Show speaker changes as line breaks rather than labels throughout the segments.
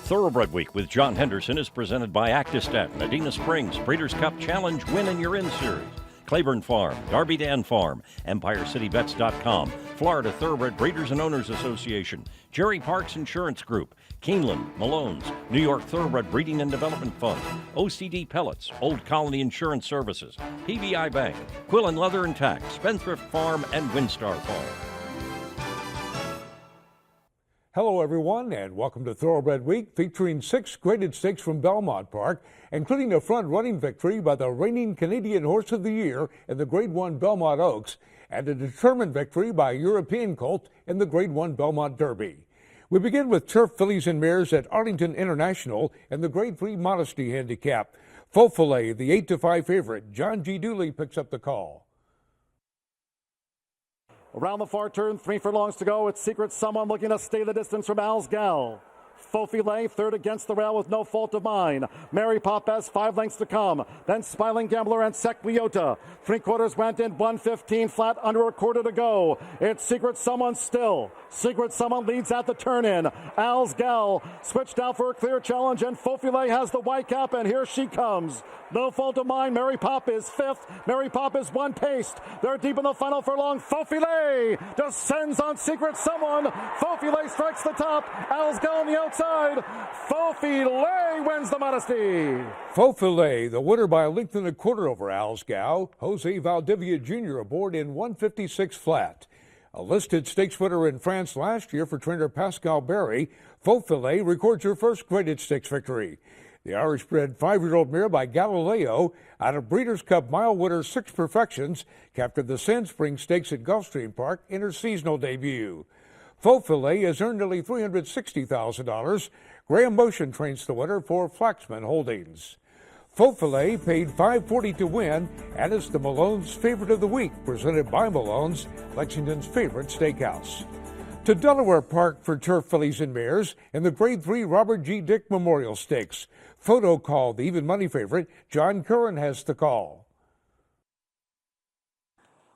Thoroughbred Week with John Henderson is presented by Actistat, Medina Springs, Breeders' Cup Challenge, Win in Your In Series, Claiborne Farm, Darby Dan Farm, EmpireCityVets.com, Florida Thoroughbred Breeders and Owners Association, Jerry Parks Insurance Group, Keeneland, Malone's, New York Thoroughbred Breeding and Development Fund, OCD Pellets, Old Colony Insurance Services, PBI Bank, Quillen Leather and Tack, Spendthrift Farm, and Windstar Farm.
Hello, everyone, and welcome to Thoroughbred Week, featuring 6 graded stakes from Belmont Park, including a front-running victory by the reigning Canadian Horse of the Year in the Grade 1 Belmont Oaks, and a determined victory by a European colt in the Grade 1 Belmont Derby. We begin with turf fillies and mares at Arlington International in the Grade 3 Modesty Handicap. Faux Filet, the 8-5 favorite, John G. Dooley picks up the call.
Around the far turn, 3 furlongs to go. It's Secret Someone looking to stay the distance from Al's Gal. Faux Filet, third against the rail with no fault of mine. Mary Papez, 5 lengths to come. Then Smiling Gambler and Sequiota. 3/4 went in, 1:15 flat, under a quarter to go. It's Secret Someone still. Secret Someone leads at the turn in. Al's Gal switched out for a clear challenge, and Faux Filet has the white cap, and here she comes. No fault of mine. Mary Pop is 5th. Mary Pop is 1 paced. They're deep in the final furlong. Faux Filet descends on Secret Someone. Faux Filet strikes the top. Al's Gal on the outside. Faux Filet wins the Modesty.
Faux Filet, the winner by a length and a quarter over Al's Gal. Jose Valdivia Jr. aboard in 156 flat. A listed stakes winner in France last year for trainer Pascal Barry, Faux Filet records her first graded stakes victory. The Irish-bred 5-year-old mare by Galileo out of Breeders' Cup Mile winner 6 Perfections captured the Sand Springs Stakes at Gulfstream Park in her seasonal debut. Faux Filet has earned nearly $360,000. Graham Motion trains the winner for Flaxman Holdings. Faux Filet paid $540 to win and is the Malone's Favorite of the Week, presented by Malone's, Lexington's favorite steakhouse. To Delaware Park for turf fillies and mares in the Grade 3 Robert G. Dick Memorial Stakes. Photo Call, the even money favorite, John Curran has the call.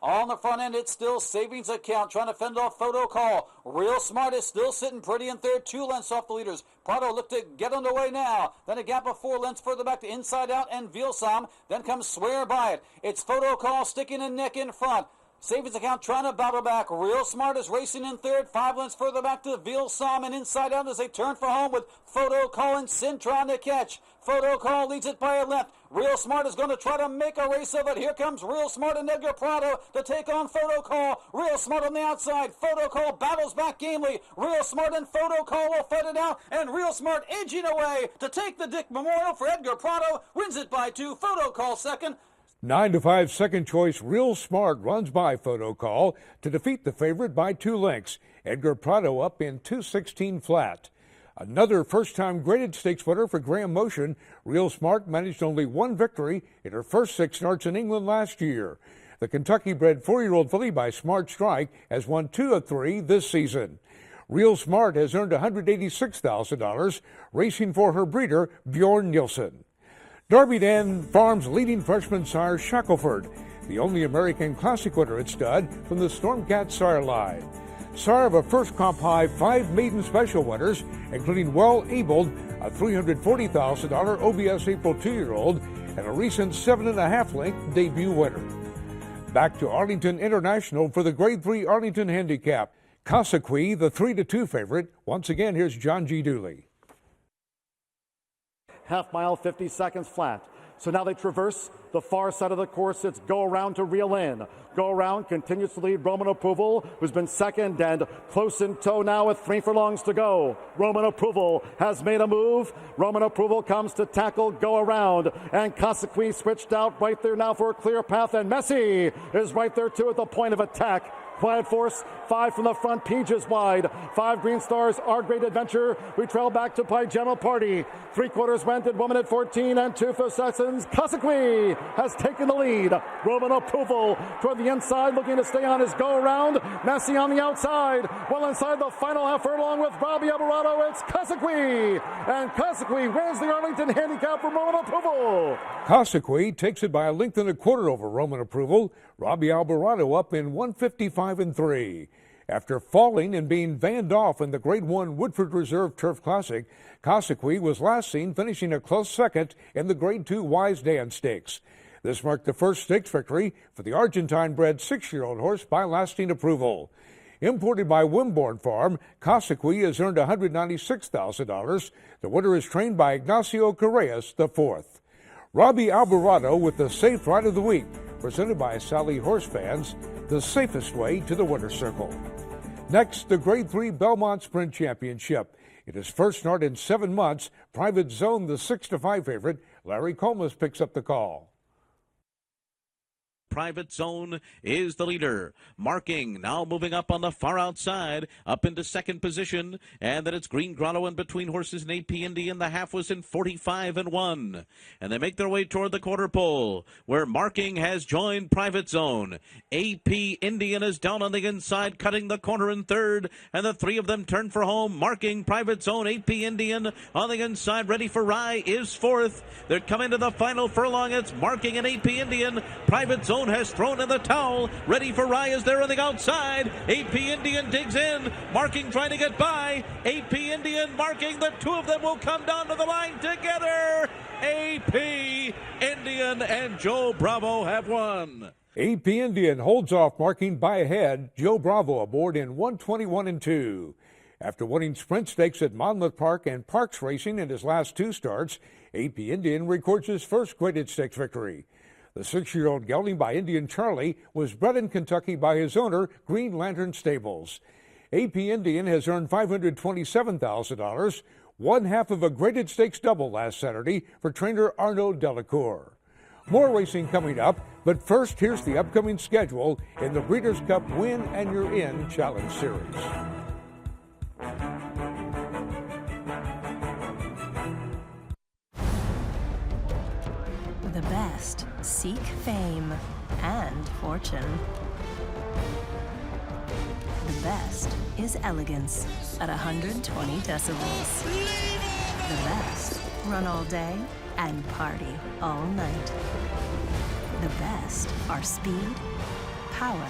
On the front end, it's still Savings Account trying to fend off Photo Call. Real Smart is still sitting pretty in third, 2 lengths off the leaders. Prado looked to get underway now. Then a gap of 4 lengths further back to Inside Out and Vilsam. Then comes Swear By It. It's Photo Call sticking a neck in front. Savings Account trying to battle back. Real Smart is racing in third, 5 lengths further back to Vilsam and Inside Out as they turn for home with Photo Call and Sin trying to catch. Photo Call leads it by a length. Real Smart is going to try to make a race of it. Here comes Real Smart and Edgar Prado to take on Photo Call. Real Smart on the outside. Photo Call battles back gamely. Real Smart and Photo Call will fight it out. And Real Smart edging away to take the Dick Memorial for Edgar Prado. Wins it by 2. Photo Call second.
9-5 second choice, Real Smart runs by Photo Call to defeat the favorite by 2 lengths. Edgar Prado up in 2:16 flat. Another first-time graded stakes winner for Graham Motion. Real Smart managed only 1 victory in her first 6 starts in England last year. The Kentucky-bred 4-year-old filly by Smart Strike has won 2 of 3 this season. Real Smart has earned $186,000 racing for her breeder, Bjorn Nielsen. Darby Dan Farm's leading freshman sire, Shackelford, the only American Classic winner at stud from the Stormcat sire line. Sire of a first comp high 5 maiden special winners, including Well-Abled, a $340,000 OBS April 2-year-old, and a recent 7.5 length debut winner. Back to Arlington International for the Grade 3 Arlington Handicap. Casaqui, the 3-2 favorite. Once again, here's John G. Dooley.
Half mile, 50 seconds flat. So now they traverse the far side of the course. It's Go Around to reel in. Go Around continues to lead Roman Approval, who's been second and close in tow now with 3 furlongs to go. Roman Approval has made a move. Roman Approval comes to tackle Go Around, and Casaqui switched out right there now for a clear path, and Messi is right there too at the point of attack. Quiet Force, 5 from the front, Peaches wide. 5 Green Stars, Our Great Adventure. We trail back to Pie General Party. 3/4 went in, Woman at 14 and 2 seconds. Casaqui has taken the lead. Roman Approval toward the inside, looking to stay on his go around. Messi on the outside. Well inside the final half furlong with Robbie Alvarado. It's Casaqui. And Casaqui wins the Arlington Handicap for Roman Approval.
Casaqui takes it by a length and a quarter over Roman Approval. Robbie Alvarado up in 155 and 3. After falling and being vanned off in the Grade 1 Woodford Reserve Turf Classic, Cosequee was last seen finishing a close second in the Grade 2 Wise Dan Stakes. This marked the first stakes victory for the Argentine-bred 6-year-old horse by lasting approval. Imported by Wimborne Farm, Cosequee has earned $196,000. The winner is trained by Ignacio Correas IV. Robbie Alvarado with the Safe Ride of the Week, presented by Sally Horse Fans, the safest way to the winner's circle. Next, the Grade 3 Belmont Sprint Championship. In his first start in 7 months, Private Zone, the 6-5 favorite, Larry Comas picks up the call.
Private Zone is the leader. Marking now moving up on the far outside, up into second position. And then it's Green Grotto in between horses and AP Indian. The half was in 45-1. And they make their way toward the quarter pole, where Marking has joined Private Zone. AP Indian is down on the inside, cutting the corner in third. And the three of them turn for home. Marking, Private Zone, AP Indian on the inside. Ready for Rye is fourth. They're coming to the final furlong. It's Marking and AP Indian. Private Zone has thrown in the towel. Ready for Rye is there on the outside. AP Indian digs in. Marking trying to get by. AP Indian, Marking. The two of them will come down to the line together. AP Indian and Joe Bravo have won.
AP Indian holds off Marking by a head. Joe Bravo aboard in 121-2. After winning sprint stakes at Monmouth Park and Parks Racing in his last 2 starts, AP Indian records his first graded stakes victory. The 6-year-old gelding by Indian Charlie was bred in Kentucky by his owner, Green Lantern Stables. AP Indian has earned $527,000, one half of a graded stakes double last Saturday for trainer Arnaud Delacour. More racing coming up, but first here's the upcoming schedule in the Breeders' Cup Win and You're In Challenge Series.
The best seek fame and fortune. The best is elegance at 120 decibels. The best run all day and party all night. The best are speed, power,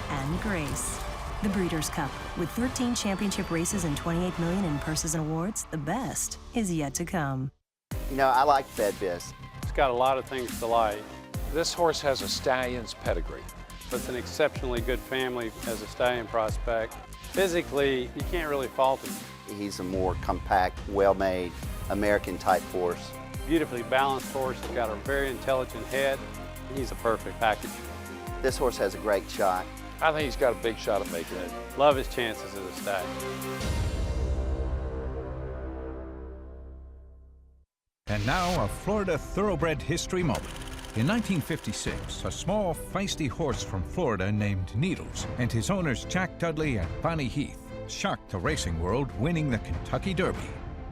and grace. The Breeders' Cup, with 13 championship races and $28 million in purses and awards, the best is yet to come.
You know, I like FedBiz.
It's got a lot of things to like. This horse has a stallion's pedigree. It's an exceptionally good family as a stallion prospect. Physically, you can't really fault him.
He's a more compact, well-made, American-type horse.
Beautifully balanced horse. He's got a very intelligent head. He's a perfect package.
This horse has a great shot.
I think he's got a big shot of making it. Love his chances as a stallion.
And now, a Florida thoroughbred history moment. In 1956, a small, feisty horse from Florida named Needles and his owners Jack Dudley and Bonnie Heath shocked the racing world, winning the Kentucky Derby.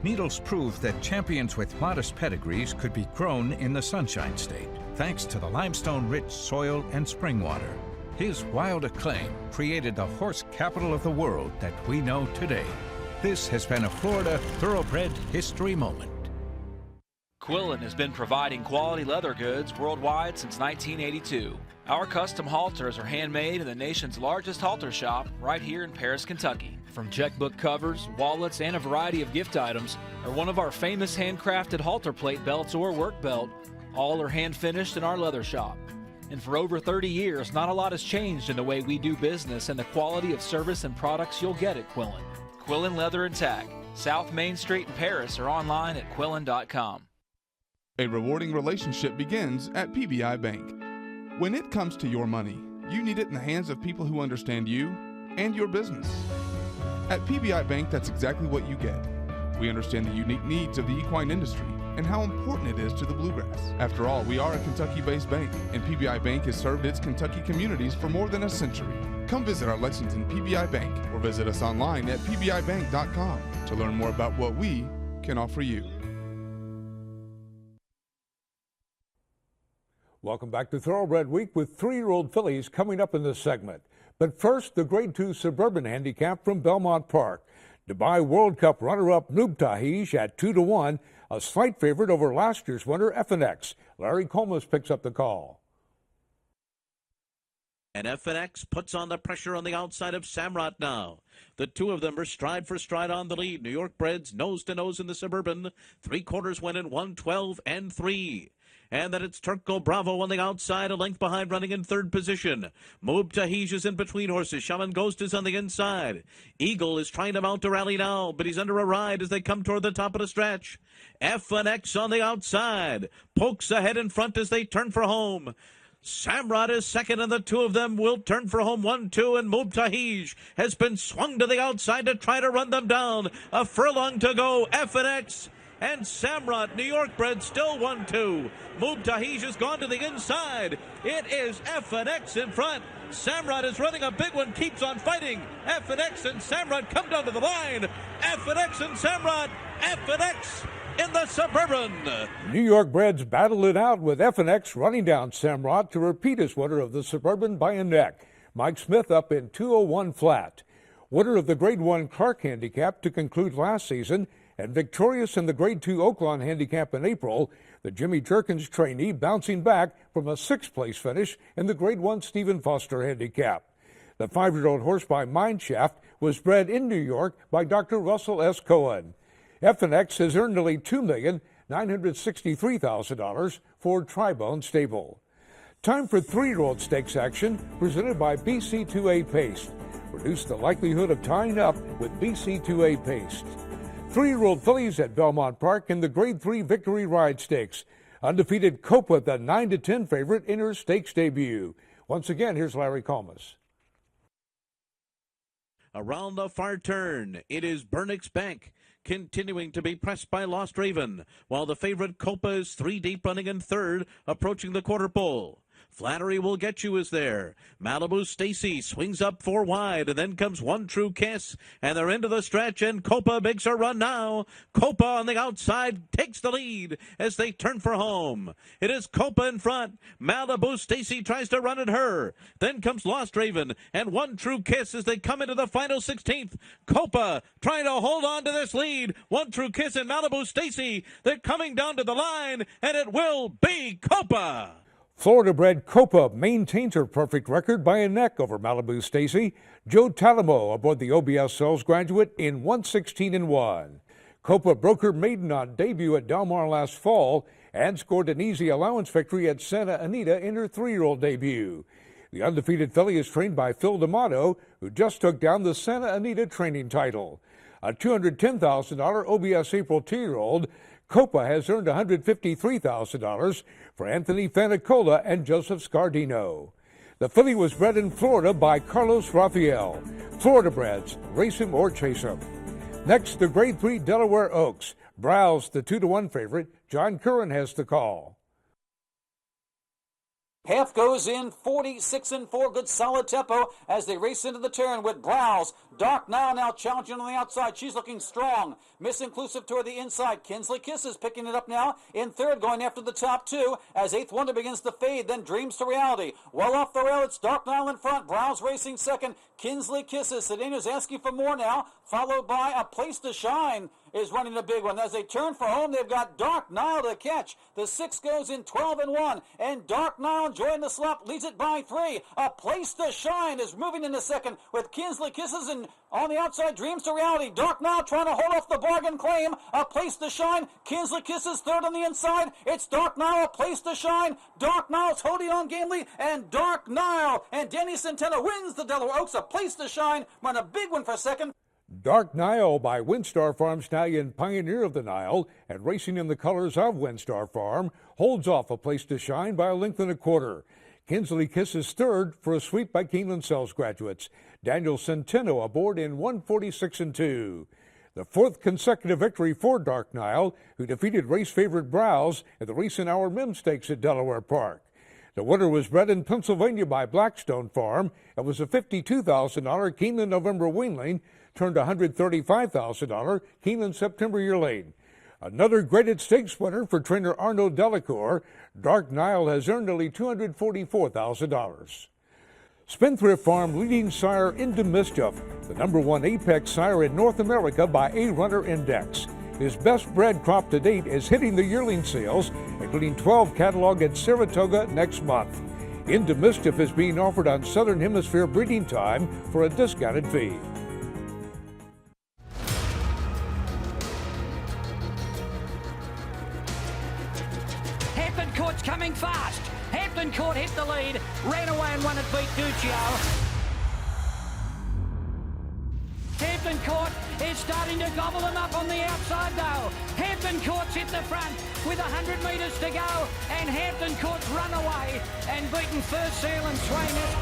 Needles proved that champions with modest pedigrees could be grown in the Sunshine State, thanks to the limestone-rich soil and spring water. His wild acclaim created the horse capital of the world that we know today. This has been a Florida thoroughbred history moment.
Quillen has been providing quality leather goods worldwide since 1982. Our custom halters are handmade in the nation's largest halter shop right here in Paris, Kentucky. From checkbook covers, wallets, and a variety of gift items, or one of our famous handcrafted halter plate belts or work belt, all are hand finished in our leather shop. And for over 30 years, not a lot has changed in the way we do business and the quality of service and products you'll get at Quillen. Quillen Leather and Tag, South Main Street in Paris, or online at quillen.com.
A rewarding relationship begins at PBI Bank. When it comes to your money, you need it in the hands of people who understand you and your business. At PBI Bank, that's exactly what you get. We understand the unique needs of the equine industry and how important it is to the bluegrass. After all, we are a Kentucky-based bank, and PBI Bank has served its Kentucky communities for more than a century. Come visit our Lexington PBI Bank or visit us online at pbibank.com to learn more about what we can offer you.
Welcome back to Thoroughbred Week with 3-year-old fillies coming up in this segment. But first, the Grade 2 Suburban Handicap from Belmont Park. Dubai World Cup runner-up Noob Tahij at 2-1, a slight favorite over last year's winner FNX. Larry Comas picks up the call.
And FNX puts on the pressure on the outside of Samrat now. The two of them are stride for stride on the lead. New York Breds nose to nose in the Suburban. 3/4 win in 1:12-3. And then it's Turco Bravo on the outside, a length behind, running in third position. Mubtahij is in between horses. Shaman Ghost is on the inside. Eagle is trying to mount a rally now, but he's under a ride as they come toward the top of the stretch. FNX on the outside. Pokes ahead in front as they turn for home. Samrat is second, and the two of them will turn for home 1-2, and Mubtahij has been swung to the outside to try to run them down. A furlong to go. FNX and Samrat, New York bred, still 1-2. Mubtahij has gone to the inside. It is FNX in front. Samrat is running a big one, keeps on fighting. FNX and Samrat come down to the line. FNX and Samrat. FNX in the Suburban.
New York Breds battled it out with FNX running down Samrat to repeat as winner of the Suburban by a neck. Mike Smith up in 2:01 flat. Winner of the Grade 1 Clark Handicap to conclude last season and victorious in the Grade 2 Oaklawn Handicap in April, the Jimmy Jerkins trainee bouncing back from a 6th-place finish in the Grade 1 Stephen Foster Handicap. The 5-year-old horse by Mineshaft was bred in New York by Dr. Russell S. Cohen. FNX has earned nearly $2,963,000 for Tribone Stable. Time for 3-year-old stakes action presented by BC2A Paste. Reduce the likelihood of tying up with BC2A Paste. 3-year-old fillies at Belmont Park in the Grade 3 Victory Ride Stakes. Undefeated Copa, the 9-10 favorite in her stakes debut. Once again, here's Larry Colmus.
Around the far turn, it is Burnix Bank, continuing to be pressed by Lost Raven, while the favorite Copa is 3 deep, running in third, approaching the quarter pole. Flattery Will Get You is there. Malibu Stacy swings up 4 wide, and then comes One True Kiss, and they're into the stretch, and Copa makes her run now. Copa on the outside takes the lead as they turn for home. It is Copa in front. Malibu Stacy tries to run at her. Then comes Lost Raven and One True Kiss as they come into the final 16th. Copa trying to hold on to this lead. One True Kiss and Malibu Stacy, they're coming down to the line, and it will be Copa.
Florida-bred Copa maintains her perfect record by a neck over Malibu Stacy. Joe Talamo aboard the OBS Sales Graduate in 1:16-1. Copa broke her maiden on debut at Del Mar last fall and scored an easy allowance victory at Santa Anita in her 3-year-old debut. The undefeated filly is trained by Phil D'Amato, who just took down the Santa Anita training title. A $210,000 OBS April 2-year-old, Copa has earned $153,000 for Anthony Fanicola and Joseph Scardino. The filly was bred in Florida by Carlos Rafael. Florida breds, race him or chase him. Next, the Grade 3 Delaware Oaks. Browse, the 2-1 favorite. John Curran has the call.
Half goes in 46-4, good solid tempo as they race into the turn with Browse. Dark now challenging on the outside. She's looking strong. Miss Inclusive toward the inside. Kinsley Kiss is picking it up now in third, going after the top 2 as 8th Wonder begins to fade, then Dreams to Reality. Well off the rail, it's Dark Nile in front. Browse racing second. Kinsley Kisses. Sedano's asking for more now, followed by A Place to Shine is running a big one. As they turn for home, they've got Dark Nile to catch. The 6 goes in 12-1, and Dark Nile enjoying the slop, leads it by 3. A Place to Shine is moving into second with Kinsley Kisses, and on the outside, Dreams to Reality. Dark Nile trying to hold off the bargain claim. A Place to Shine. Kinsley Kisses third on the inside. It's Dark Nile, A Place to Shine. Dark Nile's holding on gamely, and Dark Nile and Danny Centeno wins the Delaware Oaks. A Place to Shine run a big one for second.
Dark Nile by Windstar Farm stallion Pioneer of the Nile, and racing in the colors of Windstar Farm, holds off A Place to Shine by 1.25 lengths. Kinsley Kiss is third for a sweep by Keeneland Sales Graduates. Daniel Centeno aboard in 1:46-2. The 4th consecutive victory for Dark Nile, who defeated race favorite Browse at the recent Hour Mim Stakes at Delaware Park. The winner was bred in Pennsylvania by Blackstone Farm. It was a $52,000 Keeneland November weanling, turned $135,000 Keeneland September yearling. Another graded stakes winner for trainer Arnaud Delacour. Dark Nile has earned nearly $244,000. Spendthrift Farm leading sire Into Mischief, the #1 apex sire in North America by A Runner Index. His best bred crop to date is hitting the yearling sales, including 12 catalog at Saratoga next month. Into Mischief is being offered on Southern Hemisphere breeding time for a discounted fee.
Hampton Court's coming fast. Hampton Court hit the lead, ran away and won it, beat Duccio. Hampton Court is starting to gobble them up on the outside though. Hampton Court's hit the front with 100 metres to go, and Hampton Court's run away and beaten First Seal and Swainers.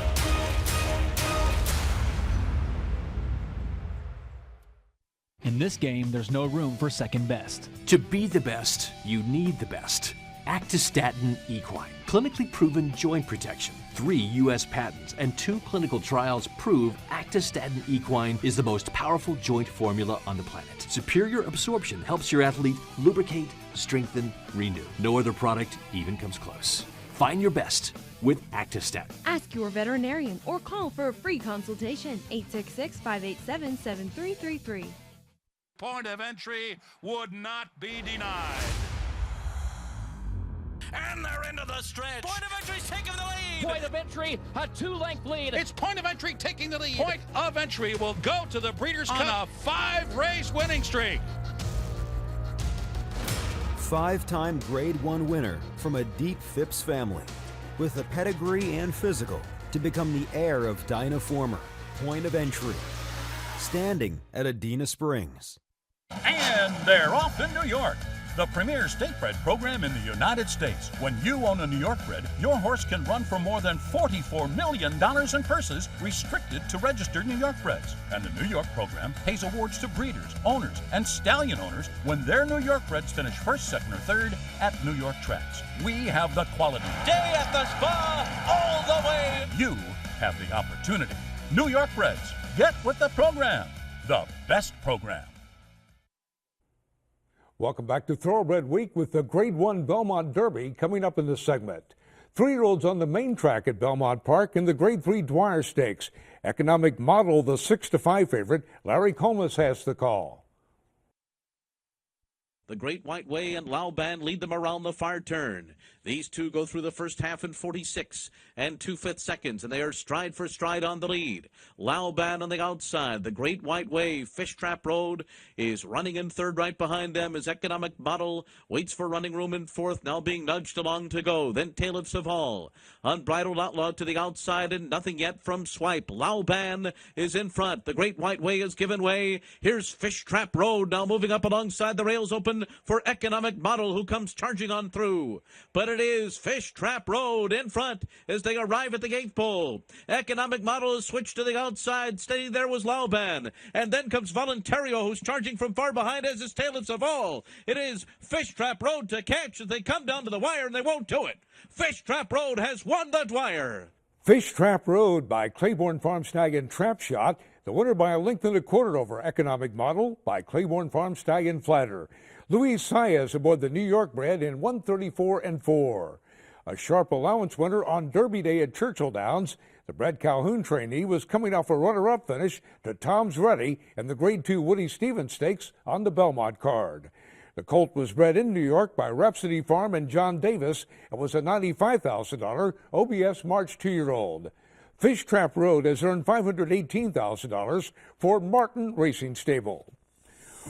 In this game, there's no room for second best.
To be the best, you need the best. Actistatin Equine, clinically proven joint protection. 3 U.S. patents and 2 clinical trials prove Actistatin Equine is the most powerful joint formula on the planet. Superior absorption helps your athlete lubricate, strengthen, renew. No other product even comes close. Find your best with Actistatin.
Ask your veterinarian or call for a free consultation. 866-587-7333.
Point of entry would not be denied. And they're into the stretch. Point of entry's taking the lead.
Point of entry, a 2-length lead.
It's Point of Entry taking the lead. Point of Entry will go to the Breeders' Cup on a 5-race winning streak.
5-time Grade 1 winner from a deep Phipps family with the pedigree and physical to become the heir of Dinah Former. Point of Entry, standing at Adena Springs.
And they're off in New York, the premier state bred program in the United States. When you own a New York bred, your horse can run for more than $44 million in purses restricted to registered New York breds. And the New York program pays awards to breeders, owners, and stallion owners when their New York breds finish first, second, or third at New York tracks. We have the quality.
Day at the spa, all the way.
You have the opportunity. New York breds, get with the program. The best program.
Welcome back to Thoroughbred Week with the Grade 1 Belmont Derby coming up in this segment. 3-year-olds on the main track at Belmont Park in the Grade 3 Dwyer Stakes. Economic Model, the 6-5 favorite. Larry Comas has the call.
The Great White Way and Lauban lead them around the far turn. These two go through the first half in 46 and 2/5 seconds, and they are stride for stride on the lead. Lauban on the outside. The Great White Way, Fish Trap Road, is running in third right behind them. His Economic Model waits for running room in fourth, now being nudged along to go. Then Tale of Saval. Unbridled Outlaw to the outside, and nothing yet from Swipe. Lauban is in front. The Great White Way has given way. Here's Fish Trap Road now moving up alongside the rails open for Economic Model, who comes charging on through. But it is Fish Trap Road in front as they arrive at the 8th pole. Economic Model is switched to the outside. Steady there was Lauban. And then comes Voluntario, who's charging from far behind as is Tale of Saval. It is Fish Trap Road to catch as they come down to the wire, and they won't do it. Fish Trap Road has won the Dwyer. Fish Trap Road by Claiborne Farm Stag and Trap Shot. The winner by a length and a quarter over Economic Model by Claiborne Farm Stag and Flatter. Luis Saez aboard the New York bred in 134-4. A sharp allowance winner on Derby Day at Churchill Downs. The Brad Calhoun trainee was coming off a runner-up finish to Tom's Ready in the Grade 2 Woody Stevens Stakes on the Belmont card. The colt was bred in New York by Rhapsody Farm and John Davis and was a $95,000 OBS March 2-year-old. Fish Trap Road has earned $518,000 for Martin Racing Stable.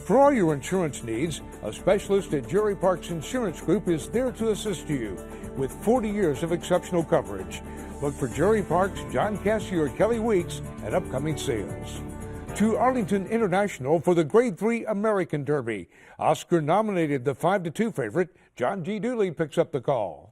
For all your insurance needs, a specialist at GIII Parks Insurance Group is there to assist you with 40 years of exceptional coverage. Look for GIII Parks, John Cassie, or Kelly Weeks at upcoming sales. To Arlington International for the Grade 3 American Derby. Oscar nominated the 5-2 favorite. John G. Dooley picks up the call.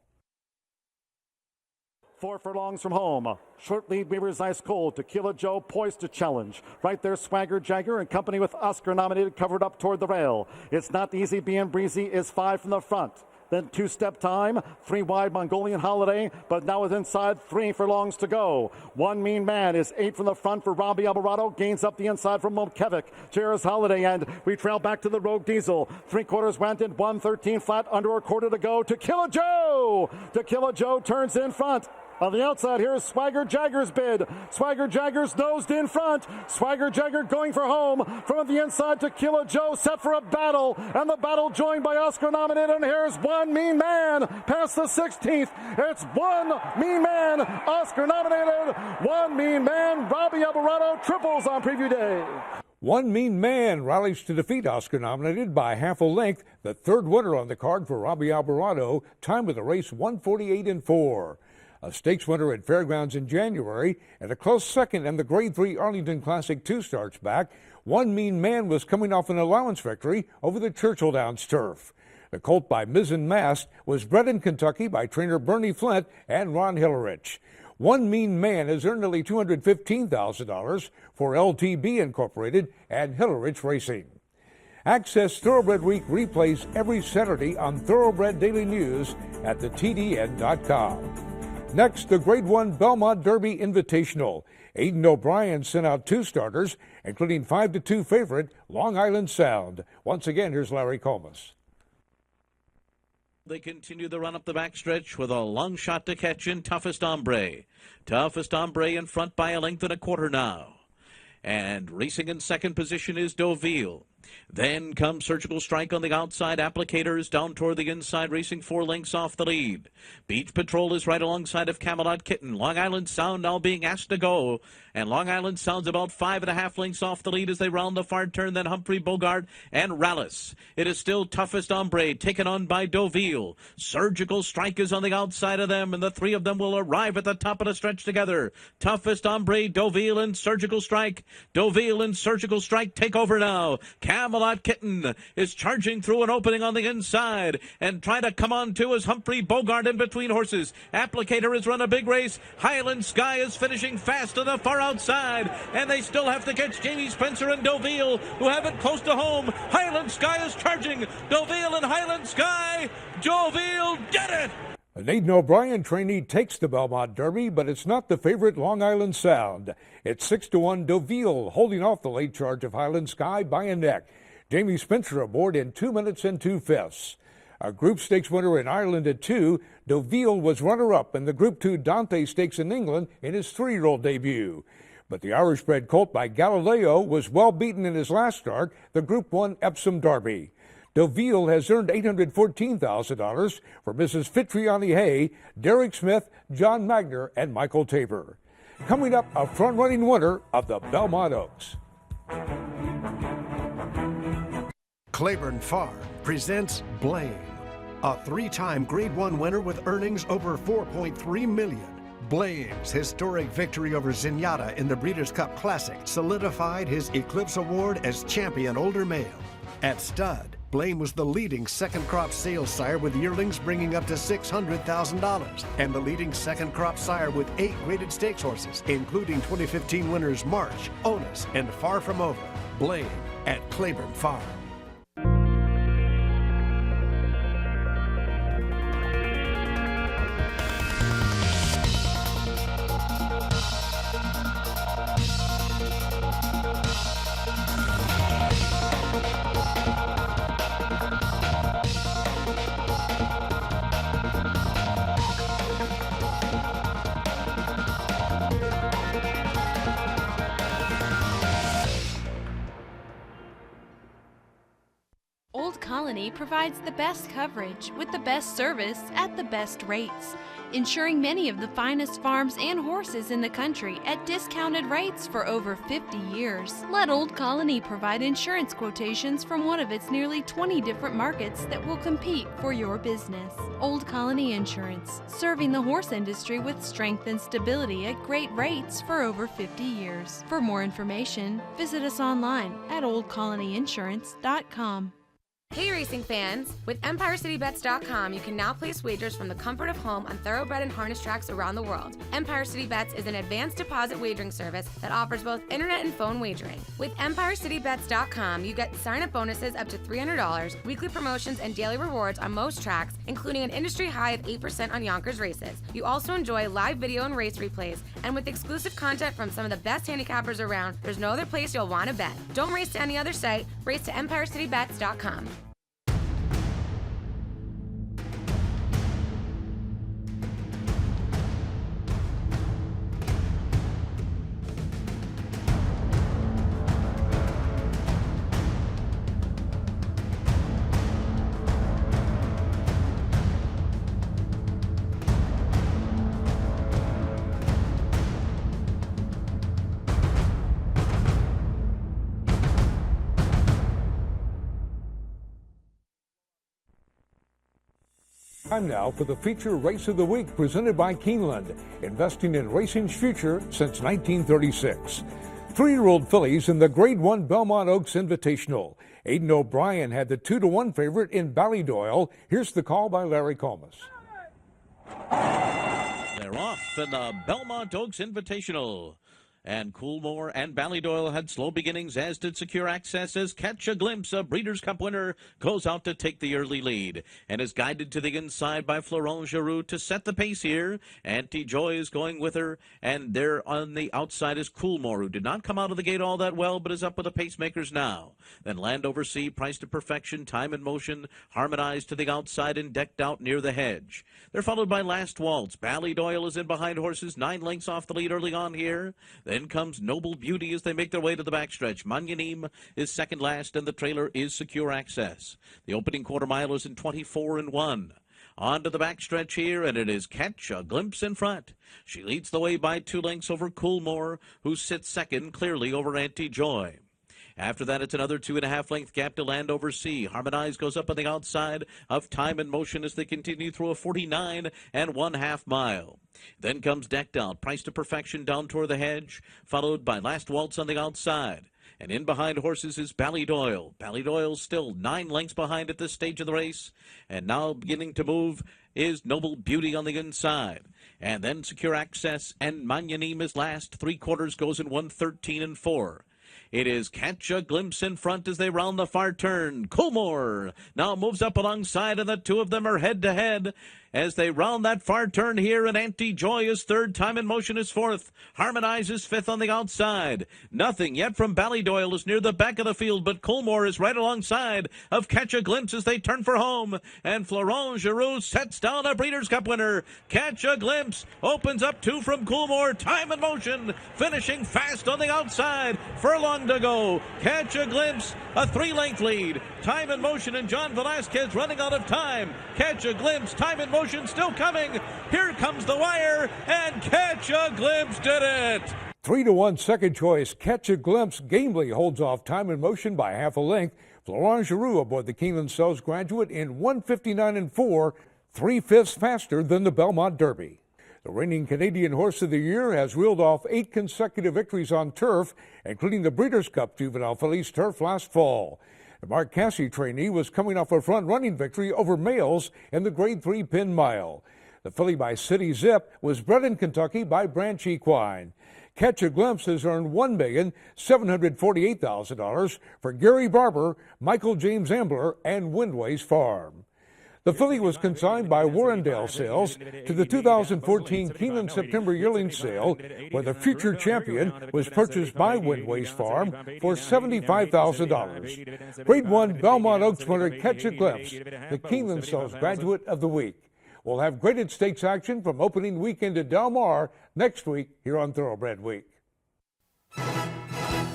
4 furlongs from home. Short lead, Weaver's Ice Cold. Tequila Joe poised to challenge. Right there, Swagger Jagger in company with Oscar nominated, covered up toward the rail. It's Not Easy Being Breezy is 5 from the front. Then 2-step time, 3 wide Mongolian Holiday, but now with inside 3 furlongs to go. One Mean Man is 8 from the front for Robbie Alvarado, gains up the inside from Momkevic. Jairus Holiday, and we trail back to the Rogue Diesel. 3/4 went in, 113 flat, under a quarter to go. Tequila Joe! Tequila Joe turns in front. On the outside here is Swagger Jagger's bid. Swagger Jagger's nosed in front. Swagger Jagger going for home. From the inside, Tequila Joe set for a battle. And the battle joined by Oscar-nominated. And here's One Mean Man past the 16th. It's One Mean Man, Oscar-nominated. One Mean Man, Robbie Alvarado triples on preview day.
One Mean Man rallies to defeat Oscar-nominated by half a length. The third winner on the card for Robbie Alvarado. Time of the race 1:48.4. A stakes winner at Fairgrounds in January, and a close second in the Grade 3 Arlington Classic 2 starts back. One Mean Man was coming off an allowance victory over the Churchill Downs turf. The colt by Mizzen Mast was bred in Kentucky by trainer Bernie Flint and Ron Hillerich. One Mean Man has earned nearly $215,000 for LTB Incorporated and Hillerich Racing. Access Thoroughbred Week replays every Saturday on Thoroughbred Daily News at thetdn.com. Next, the Grade 1 Belmont Derby Invitational. Aidan O'Brien sent out 2 starters, including 5-2 favorite Long Island Sound. Once again, here's Larry Comas.
They continue the run up the backstretch with a long shot to catch in Toughest Hombre. Toughest Hombre in front by a length and a quarter now. And racing in second position is Deauville. Then comes Surgical Strike on the outside. Applicators down toward the inside, racing 4 lengths off the lead. Beach Patrol is right alongside of Camelot Kitten. Long Island Sound now being asked to go. And Long Island Sound's about 5.5 lengths off the lead as they round the far turn. Then Humphrey Bogart and Rallis. It is still Toughest Hombre taken on by Deauville. Surgical Strike is on the outside of them, and the 3 of them will arrive at the top of the stretch together. Toughest Hombre, Deauville, and Surgical Strike. Deauville and Surgical Strike take over now. Camelot Kitten is charging through an opening on the inside and trying to come on to as Humphrey Bogart in between horses. Applicator has run a big race. Highland Sky is finishing fast to the far outside, and they still have to catch Jamie Spencer and Deauville, who have it close to home. Highland Sky is charging. Deauville and Highland Sky. Deauville did it!
An Aidan O'Brien trainee takes the Belmont Derby, but it's not the favorite Long Island Sound. It's 6-1 Deauville, holding off the late charge of Highland Sky by a neck. Jamie Spencer aboard in 2 minutes and 2/5. A Group Stakes winner in Ireland at 2, Deauville was runner-up in the Group 2 Dante Stakes in England in his 3-year-old debut. But the Irish-bred colt by Galileo was well beaten in his last start, the Group 1 Epsom Derby. Deauville has earned $814,000 for Mrs. Fitriani Hay, Derek Smith, John Magner, and Michael Tabor. Coming up, a front-running winner of the Belmont Oaks.
Claiborne Farm presents Blame, a 3-time Grade 1 winner with earnings over $4.3 million. Blame's historic victory over Zenyatta in the Breeders' Cup Classic solidified his Eclipse Award as champion older male. At stud, Blame was the leading second crop sales sire with yearlings bringing up to $600,000 and the leading second crop sire with 8 graded stakes horses, including 2015 winners March, Onus, and Far From Over. Blame at Claiborne Farm.
Old Colony provides the best coverage with the best service at the best rates, ensuring many of the finest farms and horses in the country at discounted rates for over 50 years. Let Old Colony provide insurance quotations from one of its nearly 20 different markets that will compete for your business. Old Colony Insurance, serving the horse industry with strength and stability at great rates for over 50 years. For more information, visit us online at oldcolonyinsurance.com.
Hey racing fans! With EmpireCityBets.com, you can now place wagers from the comfort of home on thoroughbred and harness tracks around the world. Empire City Bets is an advanced deposit wagering service that offers both internet and phone wagering. With EmpireCityBets.com, you get sign-up bonuses up to $300, weekly promotions, and daily rewards on most tracks, including an industry high of 8% on Yonkers races. You also enjoy live video and race replays, and with exclusive content from some of the best handicappers around, there's no other place you'll want to bet. Don't race to any other site, race to EmpireCityBets.com.
Time now for the feature race of the week presented by Keeneland, investing in racing's future since 1936. 3-year-old fillies in the Grade 1 Belmont Oaks Invitational. Aidan O'Brien had the 2-1 favorite in Ballydoyle. Here's the call by Larry Comas.
They're off in the Belmont Oaks Invitational. And Coolmore and Ballydoyle had slow beginnings, as did Secure Access, as Catch a Glimpse, a Breeders' Cup winner, goes out to take the early lead and is guided to the inside by Florent Giroux to set the pace here. Auntie Joy is going with her, and there on the outside is Coolmore, who did not come out of the gate all that well, but is up with the pacemakers now. Then Landover Sea, Priced to Perfection, Time and Motion, Harmonized to the outside and Decked Out near the hedge. They're followed by Last Waltz. Ballydoyle is in behind horses, 9 lengths off the lead early on here. Then comes Noble Beauty as they make their way to the backstretch. Manyanim is second last, and the trailer is Secure Access. The opening quarter mile is in 24-1. On to the backstretch here, and it is Catch a Glimpse in front. She leads the way by 2 lengths over Coolmore, who sits second clearly over Auntie Joy. After that, it's another 2.5-length gap to Landover Sea. Harmonized goes up on the outside of Time and Motion as they continue through a 49.5 mile. Then comes Decked Out, Priced to Perfection down toward the hedge, followed by Last Waltz on the outside. And in behind horses is Ballydoyle. Ballydoyle's still 9 lengths behind at this stage of the race. And now beginning to move is Noble Beauty on the inside. And then Secure Access and Manyanim is last. 3/4 goes in 1:13-4. It is Catch a Glimpse in front as they round the far turn. Coolmore now moves up alongside, and the two of them are head-to-head as they round that far turn here, and Auntie Joy is third. Time and Motion is fourth. Harmonize is fifth on the outside. Nothing yet from Ballydoyle is near the back of the field, but Coolmore is right alongside of Catch a Glimpse as they turn for home, and Florent Giroux sets down a Breeders' Cup winner. Catch a Glimpse opens up 2 from Coolmore. Time and Motion finishing fast on the outside. Furlong to go. Catch a Glimpse, a 3-length lead. Time and Motion and John Velasquez running out of time. Catch a Glimpse, Time and Motion still coming. Here comes the wire, and Catch a Glimpse did it.
3-1 second choice. Catch a Glimpse gamely holds off Time and Motion by half a length. Florent Giroux aboard the Keeneland Sales Graduate in 1:59-4, 3/5 faster than the Belmont Derby. The reigning Canadian Horse of the Year has reeled off 8 consecutive victories on turf, including the Breeders' Cup Juvenile Fillies Turf last fall. The Mark Casse trainee was coming off a front-running victory over males in the Grade 3 Pin Mile. The filly by City Zip was bred in Kentucky by Branch Equine. Catch a Glimpse has earned $1,748,000 for Gary Barber, Michael James Ambler, and Windways Farm. The filly was consigned by Warrendale Sales to the 2014 Keeneland September yearling sale, where the future champion was purchased by Windways Farm for $75,000. Grade 1 Belmont Oaks winner Catch a Glimpse, the Keeneland Sales Graduate of the Week. We'll have graded stakes action from opening weekend at Del Mar next week here on Thoroughbred Week.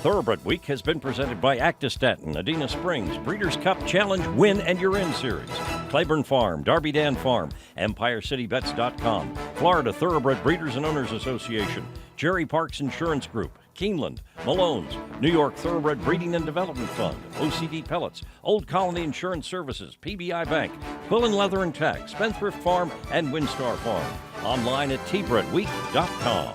Thoroughbred Week has been presented by Actistatin, Adena Springs, Breeders' Cup Challenge Win and You're In Series, Claiborne Farm, Darby Dan Farm, EmpireCityBets.com, Florida Thoroughbred Breeders and Owners Association, Jerry Parks Insurance Group, Keeneland, Malone's, New York Thoroughbred Breeding and Development Fund, OCD Pellets, Old Colony Insurance Services, PBI Bank, Quill and Leather and Tack, Spendthrift Farm, and Windstar Farm. Online at tbredweek.com.